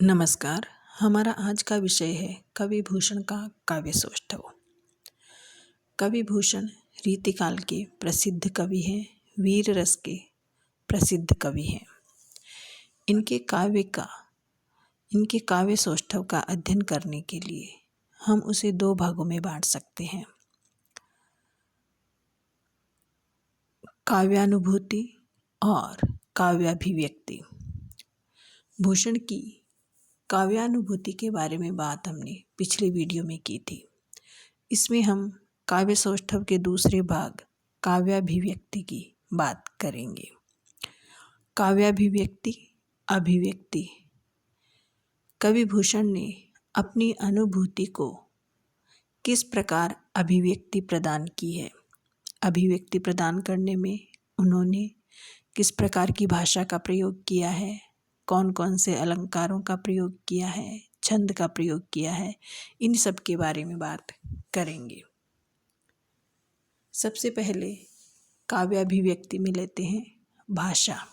नमस्कार। हमारा आज का विषय है कवि भूषण का काव्य सौष्ठव। कवि भूषण रीतिकाल के प्रसिद्ध कवि हैं, वीर रस के प्रसिद्ध कवि हैं। इनके काव्य सौष्ठव का अध्ययन करने के लिए हम उसे दो भागों में बांट सकते हैं, काव्यानुभूति और काव्याभिव्यक्ति। भूषण की काव्यानुभूति के बारे में बात हमने पिछले वीडियो में की थी। इसमें हम काव्य सौष्ठव के दूसरे भाग काव्याभिव्यक्ति की बात करेंगे। काव्याभिव्यक्ति अभिव्यक्ति। कवि भूषण ने अपनी अनुभूति को किस प्रकार अभिव्यक्ति प्रदान की है, अभिव्यक्ति प्रदान करने में उन्होंने किस प्रकार की भाषा का प्रयोग किया है, कौन कौन से अलंकारों का प्रयोग किया है, छंद का प्रयोग किया है, इन सब के बारे में बात करेंगे। सबसे पहले काव्याभिव्यक्ति में लेते हैं भाषा।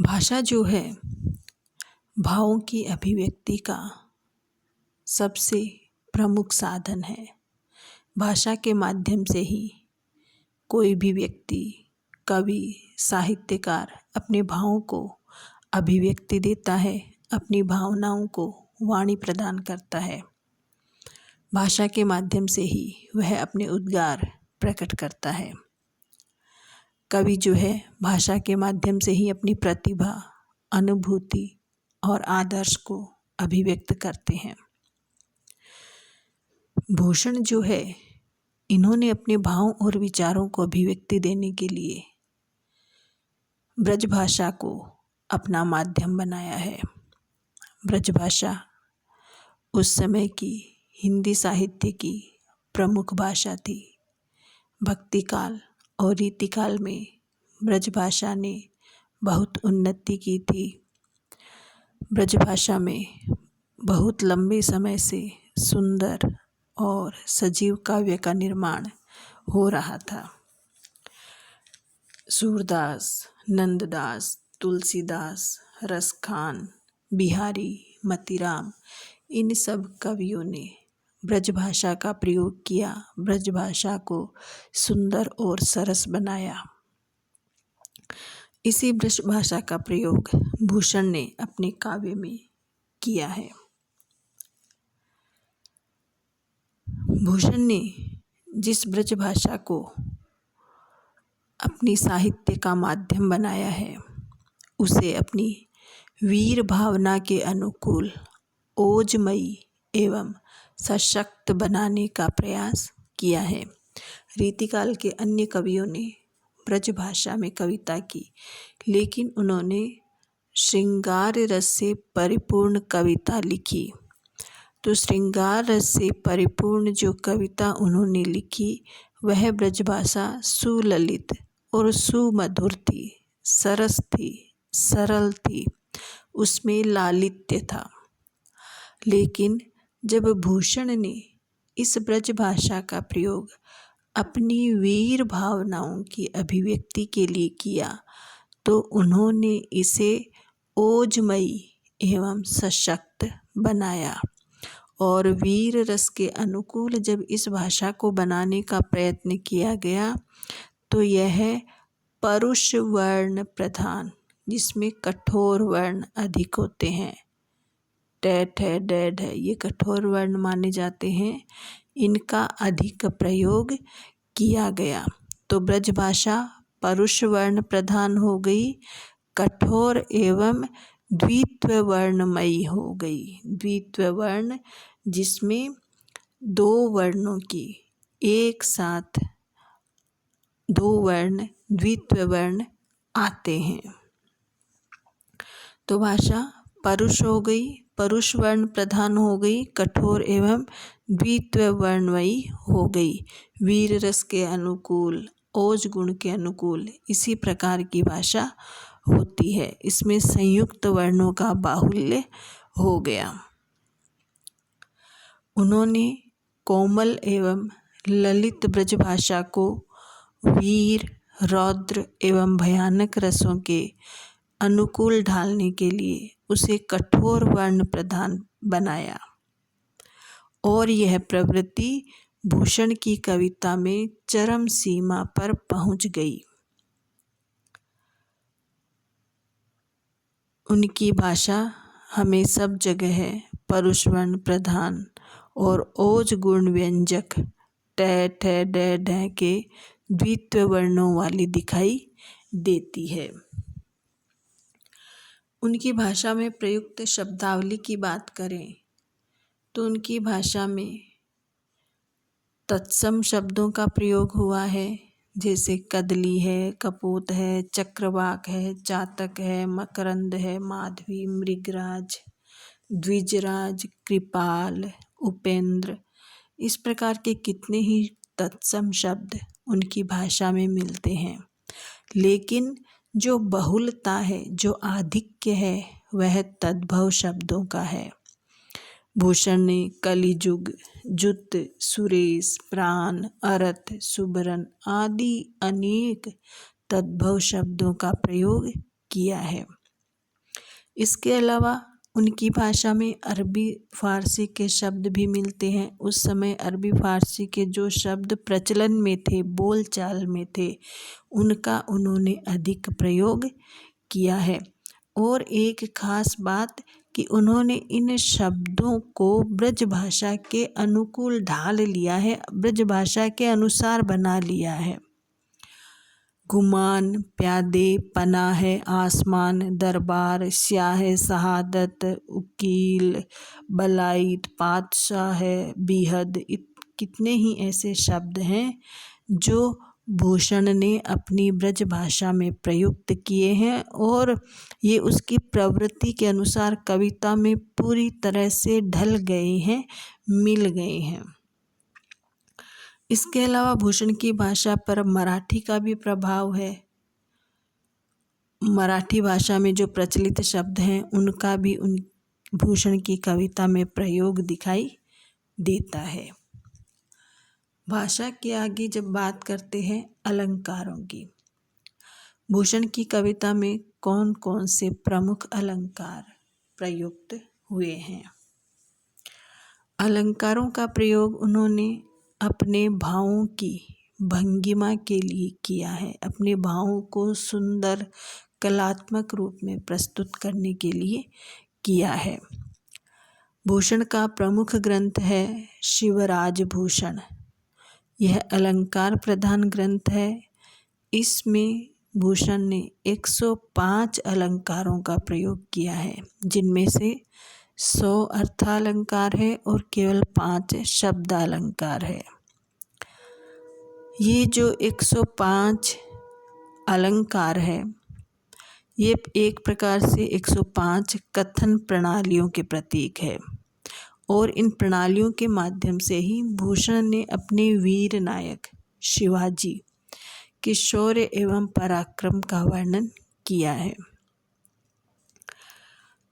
भाषा जो है भावों की अभिव्यक्ति का सबसे प्रमुख साधन है। भाषा के माध्यम से ही कोई भी व्यक्ति, कवि, साहित्यकार अपने भावों को अभिव्यक्ति देता है, अपनी भावनाओं को वाणी प्रदान करता है। भाषा के माध्यम से ही वह अपने उद्गार प्रकट करता है। कवि जो है भाषा के माध्यम से ही अपनी प्रतिभा, अनुभूति और आदर्श को अभिव्यक्त करते हैं। भूषण जो है, इन्होंने अपने भावों और विचारों को अभिव्यक्ति देने के लिए ब्रज भाषा को अपना माध्यम बनाया है। ब्रज भाषा उस समय की हिंदी साहित्य की प्रमुख भाषा थी। भक्ति काल और रीतिकाल में ब्रज भाषा ने बहुत उन्नति की थी। ब्रज भाषा में बहुत लंबे समय से सुंदर और सजीव काव्य का निर्माण हो रहा था। सूरदास, नंददास, तुलसीदास, रसखान, बिहारी, मतीराम, इन सब कवियों ने ब्रज भाषा का प्रयोग किया, ब्रज भाषा को सुंदर और सरस बनाया। इसी ब्रज भाषा का प्रयोग भूषण ने अपने काव्य में किया है। भूषण ने जिस ब्रज भाषा को अपनी साहित्य का माध्यम बनाया है, उसे अपनी वीर भावना के अनुकूल ओजमयी एवं सशक्त बनाने का प्रयास किया है। रीतिकाल के अन्य कवियों ने ब्रज भाषा में कविता की, लेकिन उन्होंने श्रृंगार रस से परिपूर्ण कविता लिखी। तो श्रृंगार रस से परिपूर्ण जो कविता उन्होंने लिखी, वह ब्रज भाषा सुललित और सुमधुर थी, सरस थी, सरल थी, उसमें लालित्य था। लेकिन जब भूषण ने इस ब्रज भाषा का प्रयोग अपनी वीर भावनाओं की अभिव्यक्ति के लिए किया, तो उन्होंने इसे ओजमयी एवं सशक्त बनाया। और वीर रस के अनुकूल जब इस भाषा को बनाने का प्रयत्न किया गया, तो यह परुष वर्ण प्रधान, जिसमें कठोर वर्ण अधिक होते हैं, टैट है, डैड है, ये कठोर वर्ण माने जाते हैं, इनका अधिक प्रयोग किया गया। तो ब्रज भाषा परुष वर्ण प्रधान हो गई, कठोर एवं द्वित्व वर्णमयी हो गई। द्वित्व वर्ण जिसमें दो वर्णों की एक साथ दो वर्ण द्वित्व वर्ण आते हैं। तो भाषा परुष हो गई, परुष वर्ण प्रधान हो गई, कठोर एवं द्वित्व वर्णमयी हो गई, वीर रस के अनुकूल, ओज गुण के अनुकूल, इसी प्रकार की भाषा होती है। इसमें संयुक्त वर्णों का बाहुल्य हो गया। उन्होंने कोमल एवं ललित ब्रज भाषा को वीर, रौद्र एवं भयानक रसों के अनुकूल ढालने के लिए उसे कठोर वर्ण प्रधान बनाया और यह प्रवृत्ति भूषण की कविता में चरम सीमा पर पहुंच गई। उनकी भाषा हमें सब जगह परुष वर्ण प्रधान और ओज गुण व्यंजक ट ठ ड ढ के द्वित्व वर्णों वाली दिखाई देती है। उनकी भाषा में प्रयुक्त शब्दावली की बात करें तो उनकी भाषा में तत्सम शब्दों का प्रयोग हुआ है, जैसे कदली है, कपोत है, चक्रवाक है, चातक है, मकरंद है, माधवी, मृगराज, द्विजराज, कृपाल, उपेंद्र, इस प्रकार के कितने ही तत्सम शब्द उनकी भाषा में मिलते हैं। लेकिन जो बहुलता है, जो आधिक्य है, वह तद्भव शब्दों का है। भूषण ने कलिजुग, जुत, सुरेश, प्राण, अरथ, सुबरन आदि अनेक तद्भव शब्दों का प्रयोग किया है। इसके अलावा उनकी भाषा में अरबी फारसी के शब्द भी मिलते हैं। उस समय अरबी फारसी के जो शब्द प्रचलन में थे, बोलचाल में थे, उनका उन्होंने अधिक प्रयोग किया है। और एक खास बात कि उन्होंने इन शब्दों को ब्रज भाषा के अनुकूल ढाल लिया है, ब्रज भाषा के अनुसार बना लिया है। गुमान, प्यादे, पनाह, आसमान, दरबार, स्याह, शहादत, उकील, बलाइत, पातशाह, बीहद, कितने ही ऐसे शब्द हैं जो भूषण ने अपनी ब्रज भाषा में प्रयुक्त किए हैं और ये उसकी प्रवृत्ति के अनुसार कविता में पूरी तरह से ढल गए हैं, मिल गए हैं। इसके अलावा भूषण की भाषा पर मराठी का भी प्रभाव है। मराठी भाषा में जो प्रचलित शब्द हैं उनका भी उन भूषण की कविता में प्रयोग दिखाई देता है। भाषा के आगे जब बात करते हैं अलंकारों की, भूषण की कविता में कौन कौन से प्रमुख अलंकार प्रयुक्त हुए हैं। अलंकारों का प्रयोग उन्होंने अपने भावों की भंगिमा के लिए किया है, अपने भावों को सुंदर कलात्मक रूप में प्रस्तुत करने के लिए किया है। भूषण का प्रमुख ग्रंथ है शिवराज भूषण। यह अलंकार प्रधान ग्रंथ है। इसमें भूषण ने 105 अलंकारों का प्रयोग किया है, जिनमें से 100 अर्थालंकार है और केवल 5 शब्दालंकार है। ये जो 105 अलंकार है, ये एक प्रकार से 105 कथन प्रणालियों के प्रतीक है और इन प्रणालियों के माध्यम से ही भूषण ने अपने वीर नायक शिवाजी के शौर्य एवं पराक्रम का वर्णन किया है।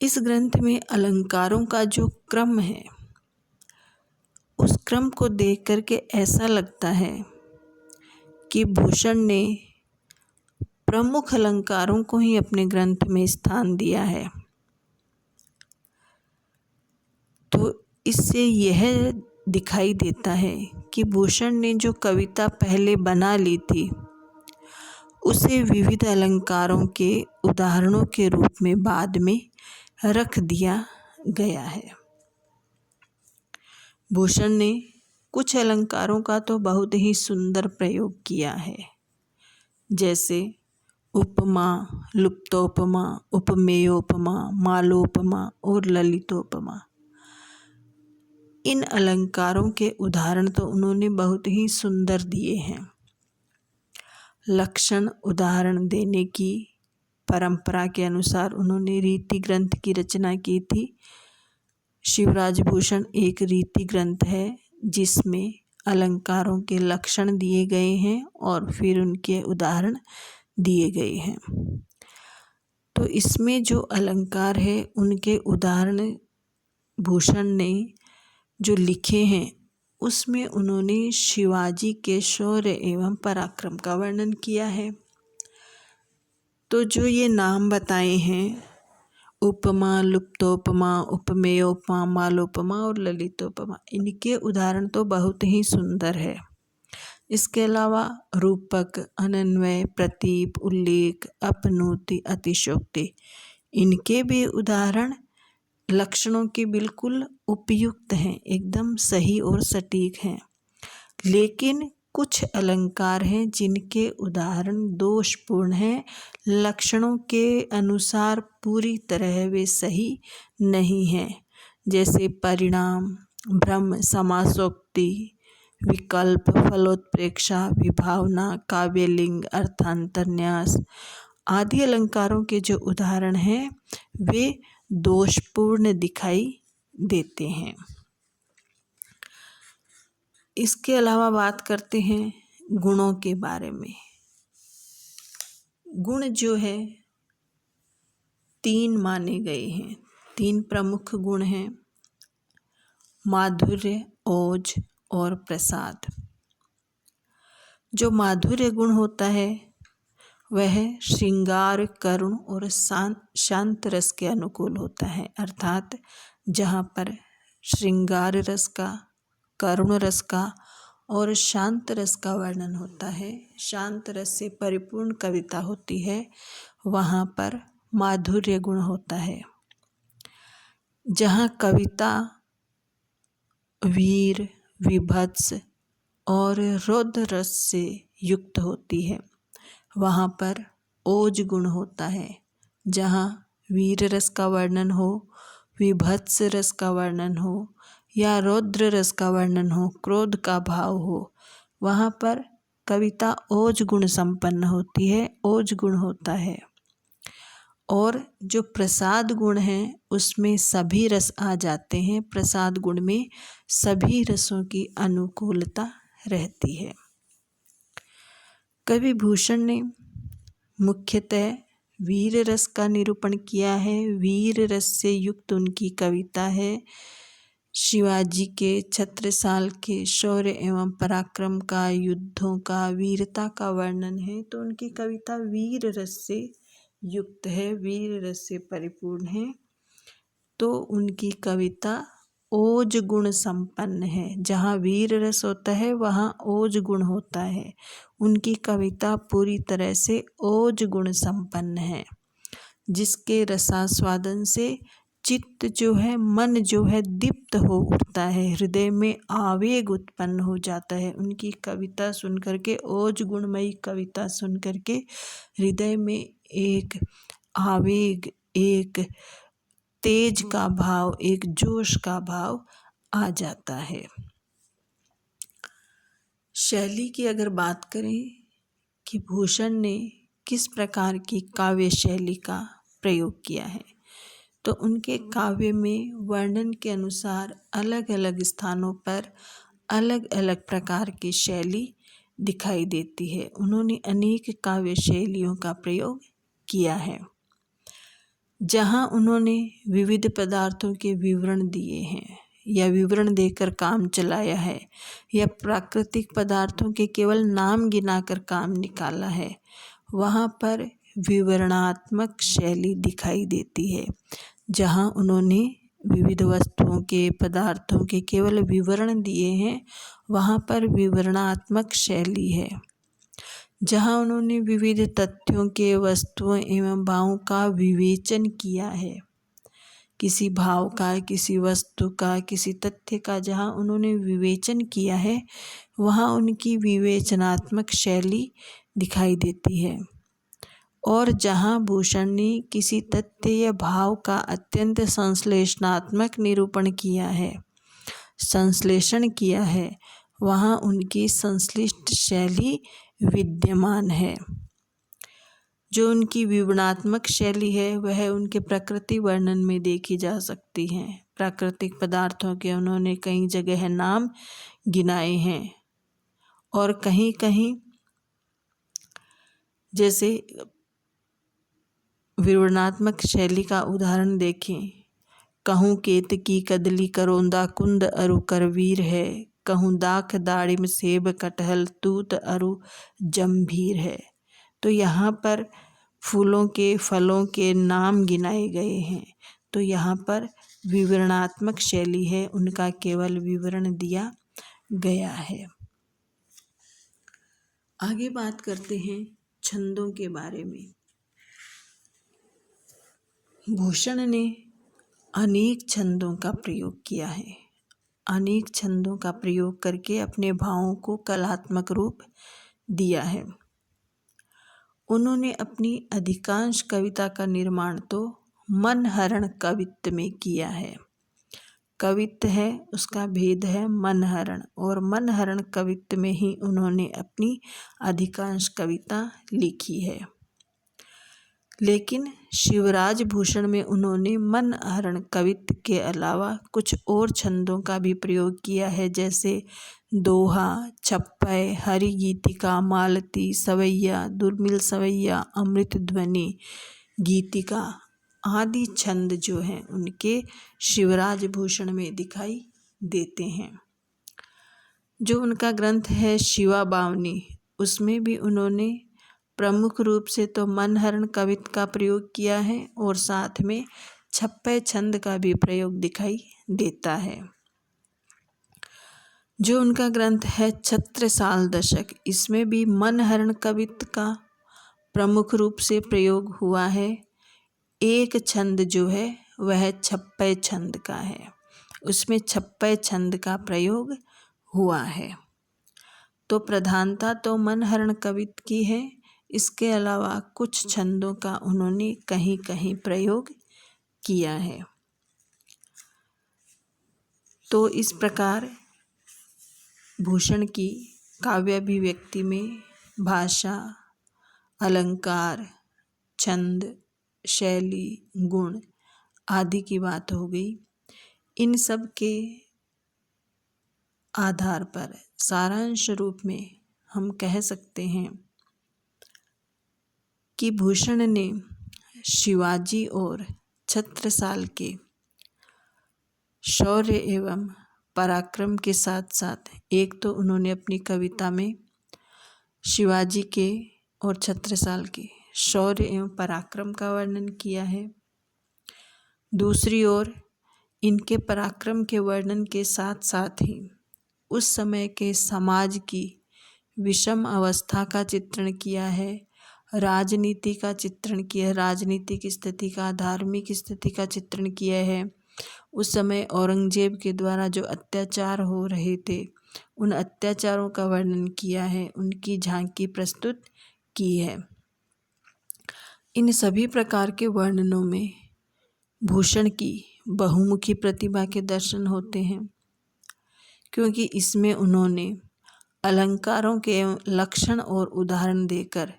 इस ग्रंथ में अलंकारों का जो क्रम है, उस क्रम को देख करके ऐसा लगता है कि भूषण ने प्रमुख अलंकारों को ही अपने ग्रंथ में स्थान दिया है। तो इससे यह दिखाई देता है कि भूषण ने जो कविता पहले बना ली थी, उसे विविध अलंकारों के उदाहरणों के रूप में बाद में रख दिया गया है। भूषण ने कुछ अलंकारों का तो बहुत ही सुंदर प्रयोग किया है, जैसे उपमा, लुप्तोपमा, उपमेयोपमा, मालोपमा और ललितोपमा। इन अलंकारों के उदाहरण तो उन्होंने बहुत ही सुंदर दिए हैं। लक्षण उदाहरण देने की परंपरा के अनुसार उन्होंने रीति ग्रंथ की रचना की थी। शिवराज भूषण एक रीति ग्रंथ है जिसमें अलंकारों के लक्षण दिए गए हैं और फिर उनके उदाहरण दिए गए हैं। तो इसमें जो अलंकार है, उनके उदाहरण भूषण ने जो लिखे हैं, उसमें उन्होंने शिवाजी के शौर्य एवं पराक्रम का वर्णन किया है। तो जो ये नाम बताए हैं, उपमा, लुप्तोपमा, उपमेयोपमा, मालोपमा और ललितोपमा, इनके उदाहरण तो बहुत ही सुंदर है। इसके अलावा रूपक, अनन्वय, प्रतीप, उल्लेख, अपनोति, अतिशयोक्ति, इनके भी उदाहरण लक्षणों के बिल्कुल उपयुक्त हैं, एकदम सही और सटीक हैं। लेकिन कुछ अलंकार हैं जिनके उदाहरण दोषपूर्ण हैं, लक्षणों के अनुसार पूरी तरह वे सही नहीं हैं। जैसे परिणाम, भ्रम, समासोक्ति, विकल्प, फलोत्प्रेक्षा, विभावना, काव्यलिंग, अर्थांतरन्यास आदि अलंकारों के जो उदाहरण हैं वे दोषपूर्ण दिखाई देते हैं। इसके अलावा बात करते हैं गुणों के बारे में। गुण जो है 3 माने गए हैं, 3 प्रमुख गुण हैं, माधुर्य, ओज और प्रसाद। जो माधुर्य गुण होता है वह श्रृंगार, करुण और शांत रस के अनुकूल होता है। अर्थात जहाँ पर श्रृंगार रस का, करुण रस का और शांत रस का वर्णन होता है, शांत रस से परिपूर्ण कविता होती है, वहाँ पर माधुर्य गुण होता है। जहाँ कविता वीर, विभत्स और रौद्र रस से युक्त होती है, वहाँ पर ओज गुण होता है। जहाँ वीर रस का वर्णन हो, विभत्स रस का वर्णन हो या रौद्र रस का वर्णन हो, क्रोध का भाव हो, वहाँ पर कविता ओज गुण संपन्न होती है, ओज गुण होता है। और जो प्रसाद गुण हैं उसमें सभी रस आ जाते हैं। प्रसाद गुण में सभी रसों की अनुकूलता रहती है। कवि भूषण ने मुख्यतः वीर रस का निरूपण किया है। वीर रस से युक्त उनकी कविता है। शिवाजी के छत्रसाल के शौर्य एवं पराक्रम का, युद्धों का, वीरता का वर्णन है, तो उनकी कविता वीर रस से युक्त है, वीर रस से परिपूर्ण है। तो उनकी कविता ओज गुण संपन्न है। जहाँ वीर रस होता है वहाँ ओज गुण होता है। उनकी कविता पूरी तरह से ओज गुण संपन्न है, जिसके रसास्वादन से चित्त जो है, मन जो है दीप्त हो उठता है, हृदय में आवेग उत्पन्न हो जाता है। उनकी कविता सुन करके, ओज गुणमयी कविता सुन करके हृदय में एक आवेग, एक तेज का भाव, एक जोश का भाव आ जाता है। शैली की अगर बात करें कि भूषण ने किस प्रकार की काव्य शैली का प्रयोग किया है, तो उनके काव्य में वर्णन के अनुसार अलग अलग स्थानों पर अलग अलग प्रकार की शैली दिखाई देती है। उन्होंने अनेक काव्य शैलियों का प्रयोग किया है। जहाँ उन्होंने विविध पदार्थों के विवरण दिए हैं या विवरण देकर काम चलाया है, या प्राकृतिक पदार्थों के केवल नाम गिनाकर काम निकाला है, वहाँ पर विवरणात्मक शैली दिखाई देती है। जहाँ उन्होंने विविध वस्तुओं के, पदार्थों के केवल विवरण दिए हैं, वहाँ पर विवरणात्मक शैली है। जहाँ उन्होंने विविध तथ्यों के, वस्तुओं एवं भावों का विवेचन किया है, किसी भाव का, किसी वस्तु का, किसी तथ्य का जहाँ उन्होंने विवेचन किया है, वहाँ उनकी विवेचनात्मक शैली दिखाई देती है। और जहाँ भूषण ने किसी तथ्य या भाव का अत्यंत संश्लेषणात्मक निरूपण किया है, संश्लेषण किया है, वहाँ उनकी संश्लिष्ट शैली विद्यमान है। जो उनकी विवरणात्मक शैली है वह उनके प्रकृति वर्णन में देखी जा सकती है। प्राकृतिक पदार्थों के उन्होंने कई जगह नाम गिनाए हैं, और कहीं कहीं जैसे विवरणात्मक शैली का उदाहरण देखें, कहूँ केतकी कदली करोंदा कुंद अरु करवीर है, कहूँ दाख दाड़िम सेब कटहल तूत अरु जंभीर है। तो यहाँ पर फूलों के, फलों के नाम गिनाए गए हैं। तो यहाँ पर विवरणात्मक शैली है, उनका केवल विवरण दिया गया है। आगे बात करते हैं छंदों के बारे में। भूषण ने अनेक छंदों का प्रयोग किया है। अनेक छंदों का प्रयोग करके अपने भावों को कलात्मक रूप दिया है। उन्होंने अपनी अधिकांश कविता का निर्माण तो मनहरण कवित्त में किया है। कवित्त है, उसका भेद है मनहरण, और मनहरण कवित्त में ही उन्होंने अपनी अधिकांश कविता लिखी है। लेकिन शिवराज भूषण में उन्होंने मनहरण कवित्त के अलावा कुछ और छंदों का भी प्रयोग किया है, जैसे दोहा, छप्पय, हरि गीतिका, मालती, सवैया, दुर्मिल सवैया, अमृत ध्वनि, गीतिका आदि छंद जो हैं उनके शिवराज भूषण में दिखाई देते हैं। जो उनका ग्रंथ है शिवा बावनी, उसमें भी उन्होंने प्रमुख रूप से तो मनहरण कवित्त का प्रयोग किया है और साथ में छप्पय छंद का भी प्रयोग दिखाई देता है। जो उनका ग्रंथ है छत्रसाल दशक, इसमें भी मनहरण कवित्त का प्रमुख रूप से प्रयोग हुआ है। एक छंद जो है वह छप्पय छंद का है, उसमें छप्पय छंद का प्रयोग हुआ है। तो प्रधानता तो मनहरण कवित्त की है, इसके अलावा कुछ छंदों का उन्होंने कहीं कहीं प्रयोग किया है। तो इस प्रकार भूषण की काव्याभिव्यक्ति में भाषा, अलंकार, छंद, शैली, गुण आदि की बात हो गई। इन सब के आधार पर सारांश रूप में हम कह सकते हैं कि भूषण ने शिवाजी और छत्रसाल के शौर्य एवं पराक्रम के साथ साथ एक तो उन्होंने अपनी कविता में शिवाजी के और छत्रसाल के शौर्य एवं पराक्रम का वर्णन किया है। दूसरी ओर इनके पराक्रम के वर्णन के साथ साथ ही उस समय के समाज की विषम अवस्था का चित्रण किया है, राजनीति का चित्रण किया है, राजनीतिक स्थिति का, धार्मिक स्थिति का चित्रण किया है। उस समय औरंगजेब के द्वारा जो अत्याचार हो रहे थे उन अत्याचारों का वर्णन किया है, उनकी झांकी प्रस्तुत की है। इन सभी प्रकार के वर्णनों में भूषण की बहुमुखी प्रतिभा के दर्शन होते हैं, क्योंकि इसमें उन्होंने अलंकारों के लक्षण और उदाहरण देकर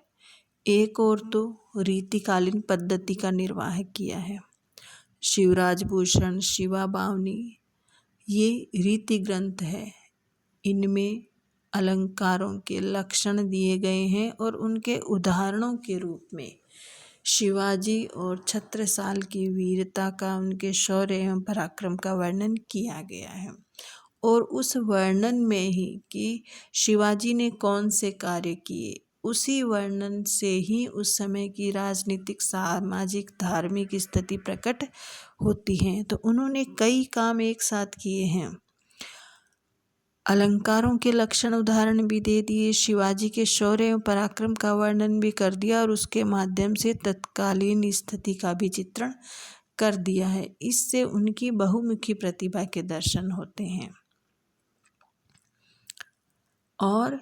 एक और तो रीतिकालीन पद्धति का निर्वाह किया है। शिवराज भूषण, शिवा बावनी ये रीति ग्रंथ है, इनमें अलंकारों के लक्षण दिए गए हैं और उनके उदाहरणों के रूप में शिवाजी और छत्रसाल की वीरता का, उनके शौर्य एवं पराक्रम का वर्णन किया गया है। और उस वर्णन में ही कि शिवाजी ने कौन से कार्य किए, उसी वर्णन से ही उस समय की राजनीतिक, सामाजिक, धार्मिक स्थिति प्रकट होती है। तो उन्होंने कई काम एक साथ किए हैं। अलंकारों के लक्षण उदाहरण भी दे दिए, शिवाजी के शौर्य एवं पराक्रम का वर्णन भी कर दिया और उसके माध्यम से तत्कालीन स्थिति का भी चित्रण कर दिया है। इससे उनकी बहुमुखी प्रतिभा के दर्शन होते हैं। और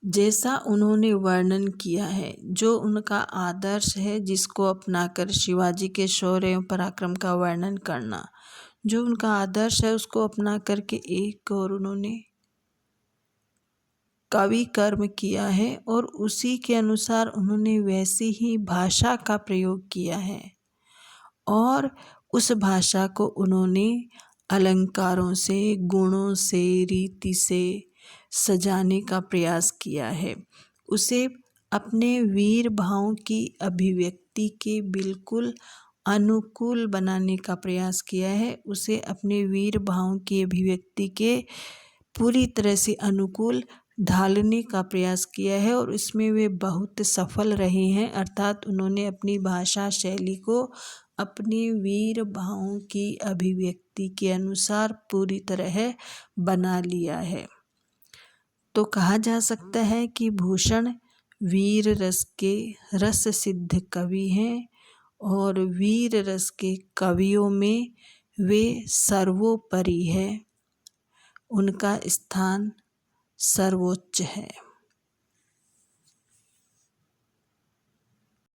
जैसा उन्होंने वर्णन किया है, जो उनका आदर्श है, जिसको अपनाकर शिवाजी के शौर्य एवं पराक्रम का वर्णन करना, जो उनका आदर्श है उसको अपना करके एक और उन्होंने कवि कर्म किया है और उसी के अनुसार उन्होंने वैसी ही भाषा का प्रयोग किया है और उस भाषा को उन्होंने अलंकारों से, गुणों से, रीति से सजाने का प्रयास किया है। उसे अपने वीर भावों की अभिव्यक्ति के बिल्कुल अनुकूल बनाने का प्रयास किया है। उसे अपने वीर भावों की अभिव्यक्ति के पूरी तरह से अनुकूल ढालने का प्रयास किया है और इसमें वे बहुत सफल रहे हैं। अर्थात उन्होंने अपनी भाषा शैली को अपने वीर भावों की अभिव्यक्ति के अनुसार पूरी तरह बना लिया है। तो कहा जा सकता है कि भूषण वीर रस के रस सिद्ध कवि हैं और वीर रस के कवियों में वे सर्वोपरि है, उनका स्थान सर्वोच्च है।